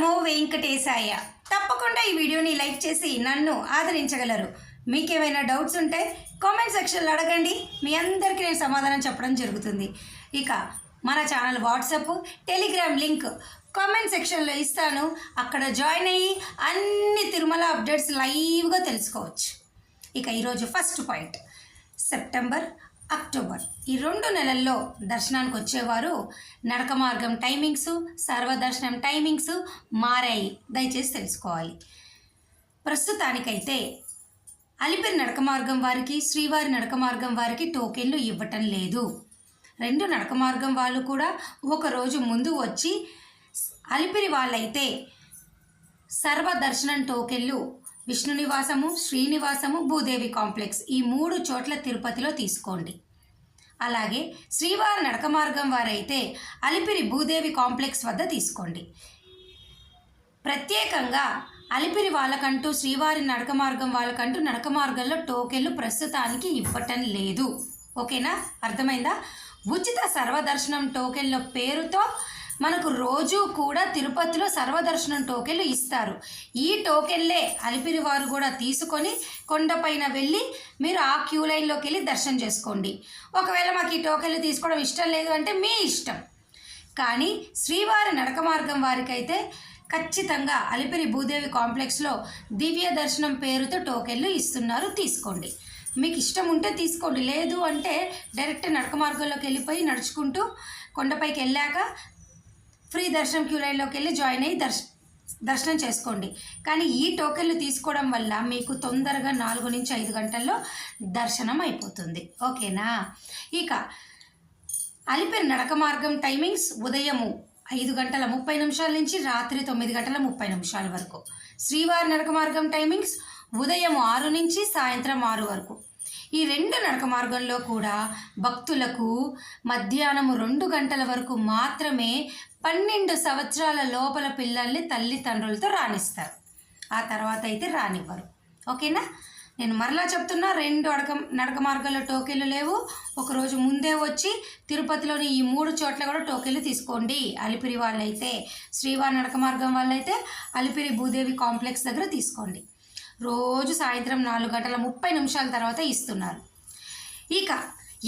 నమో వెంకటేశాయ. తప్పకుండా ఈ వీడియోని లైక్ చేసి నన్ను ఆదరించగలరు. మీకేమైనా డౌట్స్ ఉంటే కామెంట్ సెక్షన్లో అడగండి. మీ అందరికీ నేను సమాధానం చెప్పడం జరుగుతుంది. ఇక మన channel WhatsApp, Telegram link comment సెక్షన్లో ఇస్తాను. అక్కడ జాయిన్ అయ్యి అన్ని తిరుమల అప్డేట్స్ లైవ్గా తెలుసుకోవచ్చు. ఇక ఈరోజు ఫస్ట్ పాయింట్, సెప్టెంబర్, అక్టోబర్ ఈ 2 నెలల్లో దర్శనానికి వచ్చేవారు నడక మార్గం టైమింగ్స్, సర్వదర్శనం టైమింగ్స్ మారాయి. దయచేసి తెలుసుకోవాలి. ప్రస్తుతానికైతే అలిపిరి నడక మార్గం వారికి, శ్రీవారి నడక మార్గం వారికి టోకెన్లు ఇవ్వటం లేదు. 2 నడక మార్గం వాళ్ళు కూడా ఒకరోజు ముందు వచ్చి, అలిపిరి వాళ్ళైతే సర్వదర్శనం టోకెన్లు విష్ణు నివాసము, శ్రీనివాసము, భూదేవి కాంప్లెక్స్ ఈ 3 చోట్ల తిరుపతిలో తీసుకోండి. అలాగే శ్రీవారి నడక మార్గం వారైతే అలిపిరి భూదేవి కాంప్లెక్స్ వద్ద తీసుకోండి. ప్రత్యేకంగా అలిపిరి వాళ్ళకంటూ, శ్రీవారి నడక మార్గం వాళ్ళకంటూ నడక మార్గంలో టోకెన్లు ప్రస్తుతానికి ఇవ్వటం లేదు. ఓకేనా, అర్థమైందా? ఉచిత సర్వదర్శనం టోకెన్ల పేరుతో మనకు రోజు కూడా తిరుపతిలో సర్వదర్శనం టోకెన్లు ఇస్తారు. ఈ టోకెన్లే అలిపిరి వారు కూడా తీసుకొని కొండపైన వెళ్ళి మీరు ఆ క్యూ లైన్లోకి వెళ్ళి దర్శనం చేసుకోండి. ఒకవేళ మాకు ఈ టోకెన్లు తీసుకోవడం ఇష్టం లేదు అంటే మీ ఇష్టం. కానీ శ్రీవారి నడక మార్గం వారికైతే ఖచ్చితంగా అలిపిరి భూదేవి కాంప్లెక్స్లో దివ్య దర్శనం పేరుతో టోకెన్లు ఇస్తున్నారు, తీసుకోండి. మీకు ఇష్టం ఉంటే తీసుకోండి, లేదు అంటే డైరెక్ట్ నడక మార్గంలోకి వెళ్ళిపోయి నడుచుకుంటూ కొండపైకి వెళ్ళాక ఫ్రీ దర్శనం క్యూ లైన్లోకి వెళ్ళి జాయిన్ అయ్యి దర్శనం చేసుకోండి. కానీ ఈ టోకెన్లు తీసుకోవడం వల్ల మీకు తొందరగా 4 నుంచి 5 గంటల్లో దర్శనం అయిపోతుంది. ఓకేనా? ఇక అలిపిరి నడక మార్గం టైమింగ్స్ ఉదయము 5 గంటల 30 నిమిషాల నుంచి రాత్రి 9 గంటల 30 నిమిషాల వరకు. శ్రీవారి నడక మార్గం టైమింగ్స్ ఉదయం 6 నుంచి సాయంత్రం 6 వరకు. ఈ 2 నడక మార్గంలో కూడా భక్తులకు మధ్యాహ్నం 2 గంటల వరకు మాత్రమే 12 సంవత్సరాల లోపల పిల్లల్ని తల్లిదండ్రులతో రాణిస్తారు. ఆ తర్వాత అయితే రానివ్వరు. ఓకేనా? నేను మరలా చెప్తున్నా, 2 నడక మార్గాల్లో టోకెన్లు లేవు. ఒకరోజు ముందే వచ్చి తిరుపతిలోని ఈ 3 చోట్ల కూడా టోకెన్లు తీసుకోండి. అలిపిరి వాళ్ళైతే, శ్రీవారి నడక మార్గం వాళ్ళైతే అలిపిరి భూదేవి కాంప్లెక్స్ దగ్గర తీసుకోండి. రోజు సాయంత్రం 4 గంటల 30 నిమిషాల తర్వాత ఇస్తున్నారు. ఇక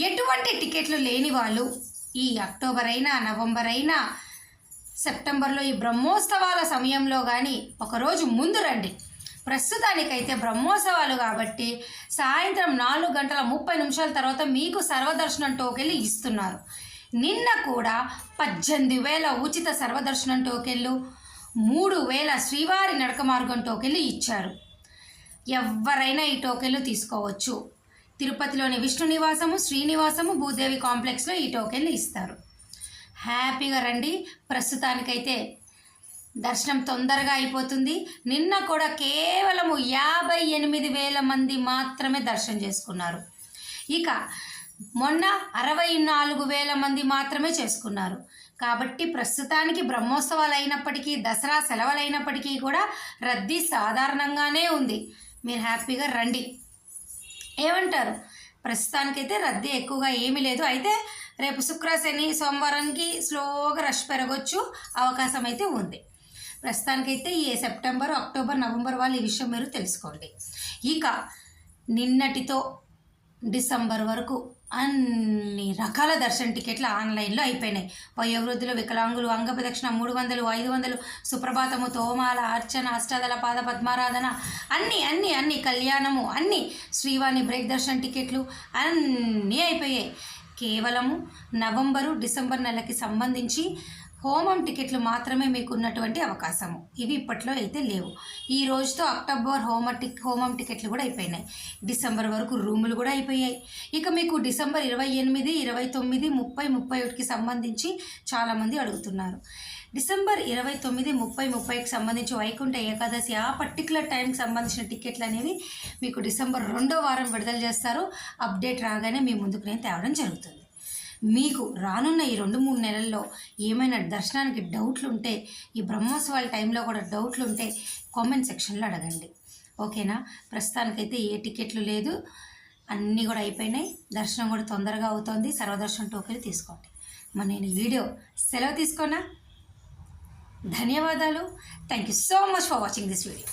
ఎటువంటి టికెట్లు లేని వాళ్ళు ఈ అక్టోబర్ అయినా, నవంబర్ అయినా, సెప్టెంబర్లో ఈ బ్రహ్మోత్సవాల సమయంలో కానీ ఒకరోజు ముందు రండి. ప్రస్తుతానికైతే బ్రహ్మోత్సవాలు కాబట్టి సాయంత్రం 4 గంటల 30 నిమిషాల తర్వాత మీకు సర్వదర్శనం టోకెన్లు ఇస్తున్నారు. నిన్న కూడా 18,000 ఉచిత సర్వదర్శనం టోకెన్లు, 3,000 శ్రీవారి నడక మార్గం టోకెన్లు ఇచ్చారు. ఎవరైనా ఈ టోకెన్లు తీసుకోవచ్చు. తిరుపతిలోని విష్ణు నివాసము, శ్రీనివాసము, భూదేవి కాంప్లెక్స్లో ఈ టోకెన్లు ఇస్తారు. హ్యాపీగా రండి. ప్రస్తుతానికైతే దర్శనం తొందరగా అయిపోతుంది. నిన్న కూడా కేవలం 58,000 మంది మాత్రమే దర్శనం చేసుకున్నారు. ఇక మొన్న 64,000 మంది మాత్రమే చేసుకున్నారు. కాబట్టి ప్రస్తుతానికి బ్రహ్మోత్సవాలు అయినప్పటికీ, దసరా సెలవులు అయినప్పటికీ కూడా రద్దీ సాధారణంగానే ఉంది. మీరు హ్యాపీగా రండి. ఏమంటారు? ప్రస్తుతానికైతే రద్దీ ఎక్కువగా ఏమీ లేదు. అయితే రేపు శుక్ర, శని, సోమవారానికి స్లోగా రష్ పెరగవచ్చు, అవకాశం అయితే ఉంది. ప్రస్తుతానికైతే ఈ సెప్టెంబర్, అక్టోబర్, నవంబర్ వాళ్ళు ఈ విషయం మీరు తెలుసుకోండి. ఇక నిన్నటితో డిసెంబర్ వరకు అన్ని రకాల దర్శన టికెట్లు ఆన్లైన్లో అయిపోయినాయి. వయోవృద్ధులు, వికలాంగులు, అంగప్రదక్షిణ 300, 500, సుప్రభాతము, తోమాల, అర్చన, అష్టాదళ పాద పద్మారాధన అన్ని కళ్యాణము, అన్ని శ్రీవాణి బ్రేక్ దర్శన టికెట్లు అన్నీ అయిపోయాయి. కేవలము నవంబరు, డిసెంబర్ నెలకి సంబంధించి హోమం టికెట్లు మాత్రమే మీకు ఉన్నటువంటి అవకాశము. ఇవి ఇప్పట్లో అయితే లేవు. ఈ రోజుతో అక్టోబర్ హోమం టికెట్లు కూడా అయిపోయినాయి. డిసెంబర్ వరకు రూములు కూడా అయిపోయాయి. ఇక మీకు డిసెంబర్ 28, 29, 30, 31కి సంబంధించి చాలామంది అడుగుతున్నారు. డిసెంబర్ 29, 30, 30కి సంబంధించి వైకుంఠ ఏకాదశి ఆ పర్టికులర్ టైంకి సంబంధించిన టికెట్లు అనేవి మీకు డిసెంబర్ 2వ వారం విడుదల చేస్తారు. అప్డేట్ రాగానే మీ ముందుకు నేను తేవడం జరుగుతుంది. మీకు రానున్న ఈ 2-3 నెలల్లో ఏమైనా దర్శనానికి డౌట్లు ఉంటే, ఈ బ్రహ్మోత్సవాల టైంలో కూడా డౌట్లు ఉంటే కామెంట్ సెక్షన్లో అడగండి. ఓకేనా? ప్రస్తుతానికైతే ఏ టికెట్లు లేదు, అన్నీ కూడా అయిపోయినాయి. దర్శనం కూడా తొందరగా అవుతుంది. సర్వదర్శనం టోకెన్లు తీసుకోండి. మరి నేను ఈ వీడియో సెలవు తీసుకోనా? ధన్యవాదాలు. Thank you so much for watching this video.